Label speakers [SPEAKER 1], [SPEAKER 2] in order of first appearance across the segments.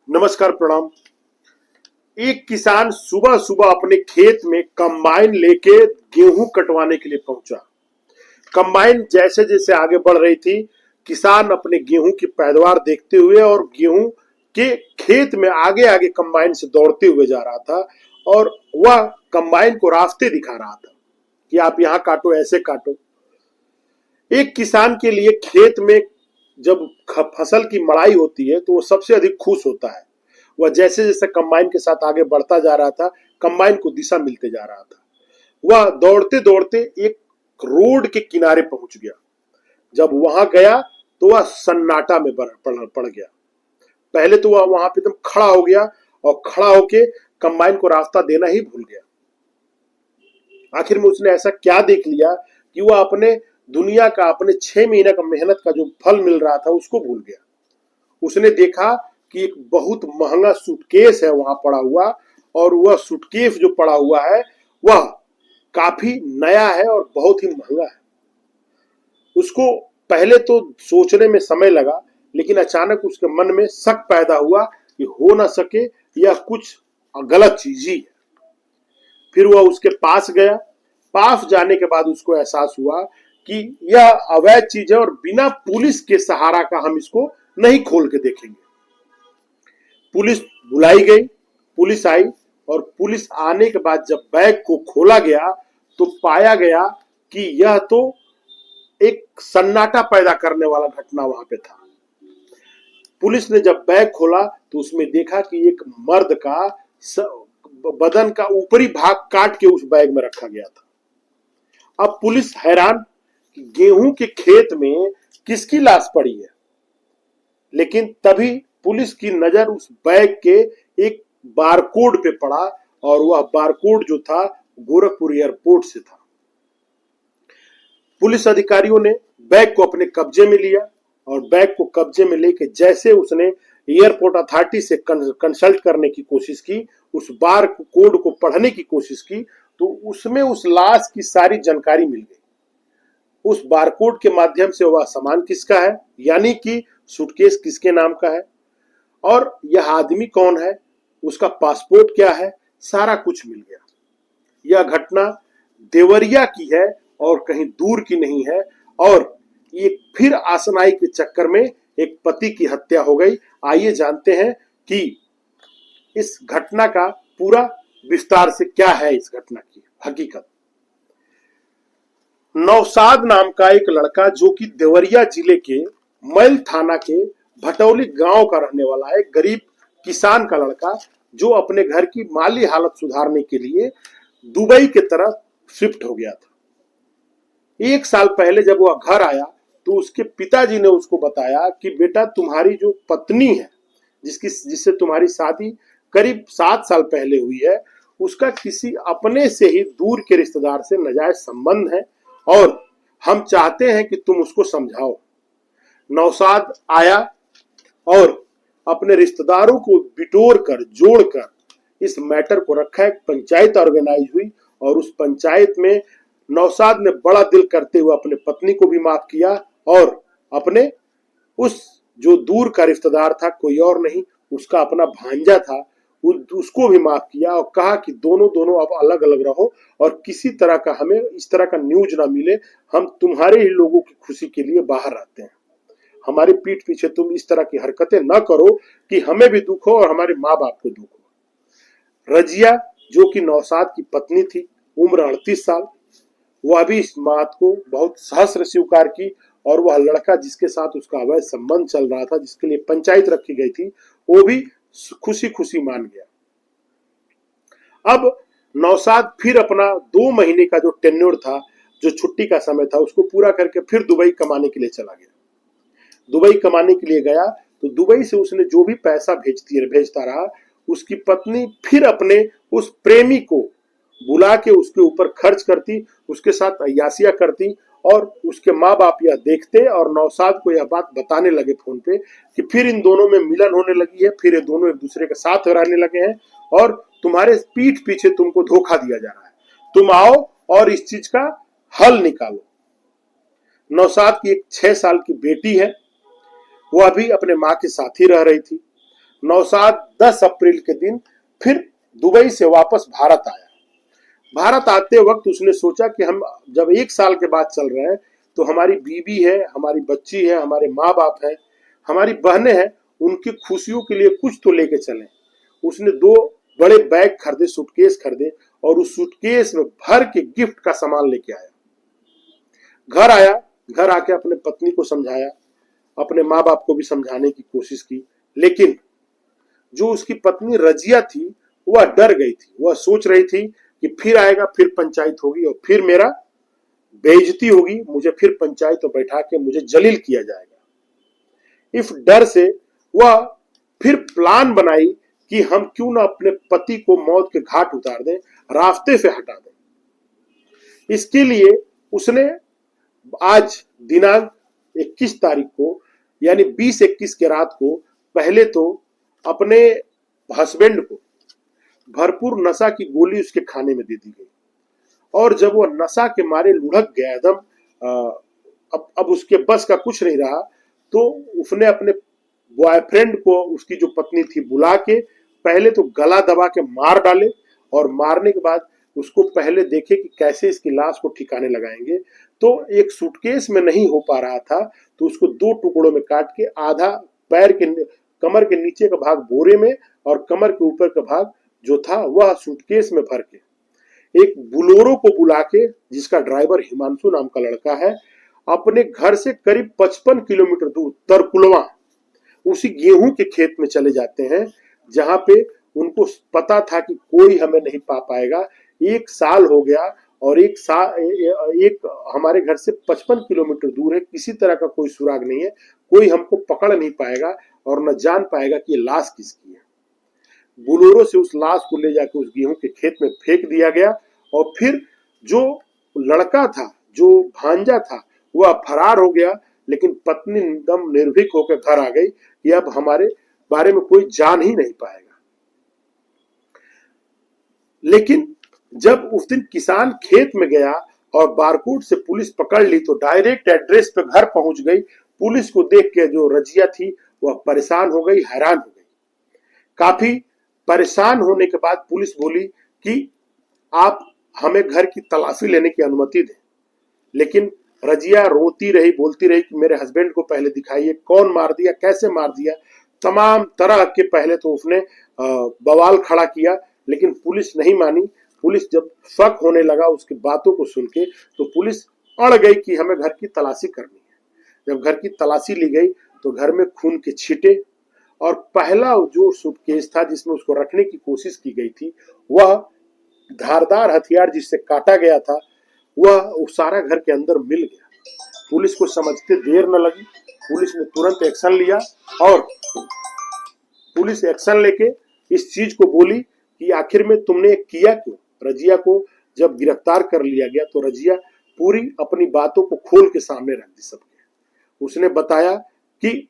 [SPEAKER 1] नमस्कार, प्रणाम। एक किसान सुबह सुबह अपने खेत में कंबाइन लेके गेहूं कटवाने के लिए पहुंचा। कंबाइन जैसे जैसे आगे बढ़ रही थी, किसान अपने गेहूं की पैदावार देखते हुए और गेहूं के खेत में आगे आगे कंबाइन से दौड़ते हुए जा रहा था। और वह कंबाइन को रास्ते दिखा रहा था कि आप यहाँ काटो, ऐसे काटो। एक किसान के लिए खेत में जब फसल की मड़ाई होती है तो वो सबसे अधिक खुश होता है। वह जैसे जैसे कंबाइन के साथ आगे बढ़ता जा रहा था, कंबाइन को दिशा मिलते जा रहा था। वह दौड़ते दौड़ते एक रोड के किनारे पहुंच गया। जब वहां गया तो वह सन्नाटा में पड़ गया। पहले तो वह वहां पे एकदम खड़ा हो गया और खड़ा होके कंबाइन को रास्ता देना ही भूल गया। आखिर में उसने ऐसा क्या देख लिया कि वह अपने दुनिया का, अपने 6 महीने का मेहनत का जो फल मिल रहा था उसको भूल गया। उसने देखा कि एक बहुत महंगा सूटकेस है वहां पड़ा हुआ, और वह सूटकेस जो पड़ा हुआ है वह काफी नया है और बहुत ही महंगा है। उसको पहले तो सोचने में समय लगा, लेकिन अचानक उसके मन में शक पैदा हुआ कि हो ना सके यह कुछ गलत चीज ही है। फिर वह उसके पास गया। पास जाने के बाद उसको एहसास हुआ कि यह अवैध चीज है और बिना पुलिस के सहारा का हम इसको नहीं खोल के देखेंगे। पुलिस बुलाई गई, पुलिस आई, और पुलिस आने के बाद जब बैग को खोला गया तो पाया गया कि यह तो एक सन्नाटा पैदा करने वाला घटना वहां पे था। पुलिस ने जब बैग खोला तो उसमें देखा कि एक मर्द का बदन का ऊपरी भाग काट के उस बैग में रखा गया था। अब पुलिस हैरान कि गेहूं के खेत में किसकी लाश पड़ी है, लेकिन तभी पुलिस की नजर उस बैग के एक बारकोड पे पड़ा, और वह बारकोड जो था गोरखपुर एयरपोर्ट से था। पुलिस अधिकारियों ने बैग को अपने कब्जे में लिया, और बैग को कब्जे में लेके जैसे उसने एयरपोर्ट अथॉरिटी से कंसल्ट करने की कोशिश की, उस बार कोड को पढ़ने की कोशिश की, तो उसमें उस लाश की सारी जानकारी मिल गई। उस बारकोड के माध्यम से वह सामान किसका है, यानी कि सूटकेस किसके नाम का है, और यह आदमी कौन है, उसका पासपोर्ट क्या है, सारा कुछ मिल गया। यह घटना देवरिया की है और कहीं दूर की नहीं है, और ये फिर आसनाई के चक्कर में एक पति की हत्या हो गई। आइए जानते हैं कि इस घटना का पूरा विस्तार से क्या है, इस घटना की हकीकत। नौशाद नाम का एक लड़का, जो कि देवरिया जिले के मैल थाना के भटौली गांव का रहने वाला है, गरीब किसान का लड़का, जो अपने घर की माली हालत सुधारने के लिए दुबई की तरफ शिफ्ट हो गया था। 1 साल पहले जब वह घर आया तो उसके पिताजी ने उसको बताया कि बेटा, तुम्हारी जो पत्नी है, जिससे तुम्हारी शादी करीब 7 साल पहले हुई है, उसका किसी अपने से ही दूर के रिश्तेदार से नाजायज संबंध है, और हम चाहते हैं कि तुम उसको समझाओ। नौशाद आया और अपने रिश्तेदारों को बिटोर कर, जोड़कर इस मैटर को रखा। एक पंचायत ऑर्गेनाइज हुई, और उस पंचायत में नौशाद ने बड़ा दिल करते हुए अपने पत्नी को भी माफ किया, और अपने उस जो दूर का रिश्तेदार था, कोई और नहीं, उसका अपना भांजा था, उसको भी माफ किया, और कहा कि दोनों अब अलग अलग रहो, और किसी तरह का हमें इस तरह का न्यूज ना मिले। हम तुम्हारे ही लोगों की खुशी के लिए बाहर रहते हैं, हमारी पीठ पीछे तुम इस तरह की हरकतें न करो कि हमें भी दुख हो और हमारे माँ बाप को दुख हो। रजिया, जो कि नौशाद की पत्नी थी, उम्र 38 साल, वह भी इस बात को बहुत सहर्ष स्वीकार की, और वह लड़का जिसके साथ उसका अवैध संबंध चल रहा था, जिसके लिए पंचायत रखी गई थी, वो भी खुशी खुशी मान गया। अब नौशाद फिर अपना 2 महीने का जो टेन्योर था, जो छुट्टी का समय था, उसको पूरा करके फिर दुबई कमाने के लिए चला गया। दुबई कमाने के लिए गया तो दुबई से उसने जो भी पैसा भेजता रहा, उसकी पत्नी फिर अपने उस प्रेमी को बुला के उसके ऊपर खर्च करती, उसके साथ अय्यासियां करती, और उसके माँ बाप यह देखते और नौशाद को यह बात बताने लगे फोन पे कि फिर इन दोनों में मिलन होने लगी है, फिर ये दोनों एक दूसरे के साथ रहने लगे हैं, और तुम्हारे पीठ पीछे तुमको धोखा दिया जा रहा है, तुम आओ और इस चीज का हल निकालो। नौशाद की एक 6 साल की बेटी है, वो अभी अपने माँ के साथ ही रह रही थी। नौशाद 10 अप्रैल के दिन फिर दुबई से वापस भारत आया। भारत आते वक्त उसने सोचा कि हम जब 1 साल के बाद चल रहे हैं तो हमारी बीवी है, हमारी बच्ची है, हमारे माँ बाप है, हमारी बहनें हैं, उनकी खुशियों के लिए कुछ तो लेके चलें। उसने 2 बड़े बैग खरीदे, सूटकेस खरीदे और उस सूटकेस में भर के गिफ्ट का सामान लेके आया। घर आया, घर आके अपने पत्नी को समझाया, अपने माँ बाप को भी समझाने की कोशिश की, लेकिन जो उसकी पत्नी रजिया थी वह डर गई थी। वह सोच रही थी कि फिर आएगा, फिर पंचायत होगी और फिर मेरा बेइज्जती होगी, मुझे फिर पंचायत में बैठा के मुझे जलील किया जाएगा। इस डर से वह फिर प्लान बनाई कि हम क्यों ना अपने पति को मौत के घाट उतार दें, रास्ते से हटा दें। इसके लिए उसने आज दिनांक 21 तारीख को यानी 20-21 के रात को पहले तो अपने हस्बैंड को भरपूर नशा की गोली उसके खाने में दे दी गई और जब वो नशा के मारे लुढ़क गया एकदम, अब उसके बस का कुछ नहीं रहा, तो उसने अपने बॉयफ्रेंड को, उसकी जो पत्नी थी, बुला के पहले तो गला दबा के मार डाले और मारने के बाद उसको पहले देखे कि कैसे इसकी लाश को ठिकाने लगाएंगे। तो एक सूटकेस में नहीं हो पा रहा था तो उसको 2 टुकड़ों में काट के आधा पैर के कमर के नीचे का भाग बोरे में और कमर के ऊपर का भाग जो था वह सूटकेस में भर के एक बुलोरो को बुला के, जिसका ड्राइवर हिमांशु नाम का लड़का है, अपने घर से करीब 55 किलोमीटर दूर तरकुलवा उसी गेहूं के खेत में चले जाते हैं, जहां पे उनको पता था कि कोई हमें नहीं पा पाएगा। 1 साल हो गया और एक हमारे घर से 55 किलोमीटर दूर है, किसी तरह का कोई सुराग नहीं है, कोई हमको पकड़ नहीं पाएगा और न जान पाएगा कि ये लाश किसकी है। बुलोरो से उस लाश को ले जाकर उस गेहूं के खेत में फेंक दिया गया और फिर जो लड़का था, जो भांजा था, वह फरार हो गया। लेकिन पत्नी एकदम निर्भीक होकर घर आ गई कि अब हमारे बारे में कोई जान ही नहीं पाएगा। लेकिन जब उस दिन किसान खेत में गया और बारकोड से पुलिस पकड़ ली तो डायरेक्ट एड्रेस पे घर पहुंच गई। पुलिस को देख के जो रजिया थी वह परेशान हो गई, हैरान हो गई। काफी परेशान होने के बाद पुलिस बोली कि आप हमें घर की तलाशी लेने की अनुमति दें। लेकिन रजिया रोती रही, बोलती रही कि मेरे हस्बैंड को पहले दिखाइए, कौन मार दिया, कैसे मार दिया। तमाम तरह के पहले तो उसने बवाल खड़ा किया, लेकिन पुलिस नहीं मानी। पुलिस जब शक होने लगा उसकी बातों को सुन के, तो पुलिस अड़ गई कि हमें घर की तलाशी करनी है। जब घर की तलाशी ली गई तो घर में खून के छींटे और पहला जो सूटकेस था जिसमें उसको रखने की कोशिश की गई थी, वह धारदार हथियार जिससे काटा गया था, वह सारा घर के अंदर मिल गया। पुलिस को समझते देर न लगी, पुलिस ने तुरंत एक्शन लिया और पुलिस एक्शन लेके इस चीज को बोली कि आखिर में तुमने किया क्यों। रजिया को जब गिरफ्तार कर लिया गया तो रजिया पूरी अपनी बातों को खोल के सामने रख दी सबके। उसने बताया कि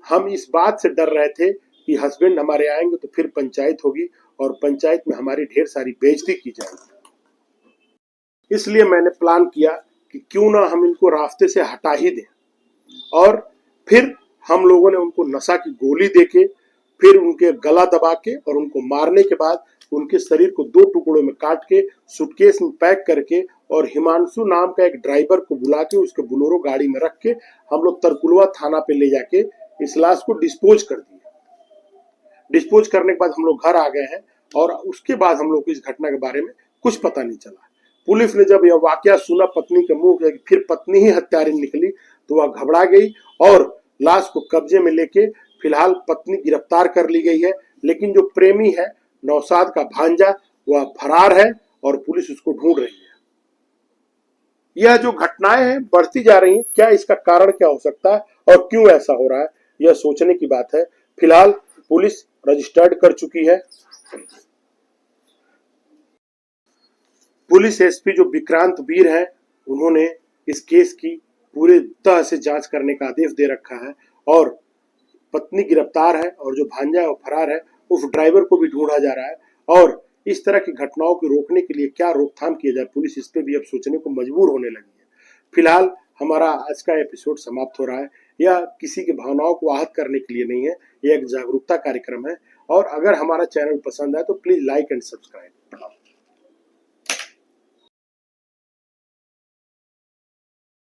[SPEAKER 1] हम इस बात से डर रहे थे कि हस्बैंड हमारे आएंगे तो फिर पंचायत होगी और पंचायत में हमारी ढेर सारी बेइज्जती की जाएगी, इसलिए मैंने प्लान किया कि क्यों ना हम इनको रास्ते से हटा ही दें। और फिर हम लोगों ने उनको नशा की गोली देके, फिर उनके गला दबा के और उनको मारने के बाद उनके शरीर को 2 टुकड़ों में काट के सूटकेस में पैक करके और हिमांशु नाम का एक ड्राइवर को बुला के उसके बुलोरो गाड़ी में रख के हम लोग तरकुलवा थाना पे ले जाके इस लाश को डिस्पोज कर दिए। डिस्पोज करने के बाद हम लोग घर आ गए हैं और उसके बाद हम लोग को इस घटना के बारे में कुछ पता नहीं चला। पुलिस ने जब यह वाकया सुना पत्नी के मुंह से, फिर पत्नी ही हत्यारिन निकली, तो वह घबरा गई और लाश को कब्जे में लेके फिलहाल पत्नी गिरफ्तार कर ली गई है। लेकिन जो प्रेमी है नौशाद का भांजा, वह फरार है और पुलिस उसको ढूंढ रही है। यह जो घटनाएं हैं बढ़ती जा रही हैं, क्या इसका कारण क्या हो सकता है और क्यों ऐसा हो रहा है, यह सोचने की बात है। फिलहाल पुलिस रजिस्टर्ड कर चुकी है। पुलिस एसपी जो विक्रांत वीर हैं, उन्होंने इस केस की पूरे तरह से जांच करने का आदेश दे रखा है और पत्नी गिरफ्तार है और जो भांजा है वो फरार है। उस ड्राइवर को भी ढूंढा जा रहा है और इस तरह की घटनाओं को रोकने के लिए क्या रोकथाम किया जाए, पुलिस इस पे भी अब सोचने को मजबूर होने लगी है। फिलहाल हमारा आज का एपिसोड समाप्त हो रहा है। यह किसी की भावनाओं को आहत करने के लिए नहीं है, यह एक जागरूकता कार्यक्रम है। और अगर हमारा चैनल पसंद आए तो प्लीज लाइक एंड सब्सक्राइब।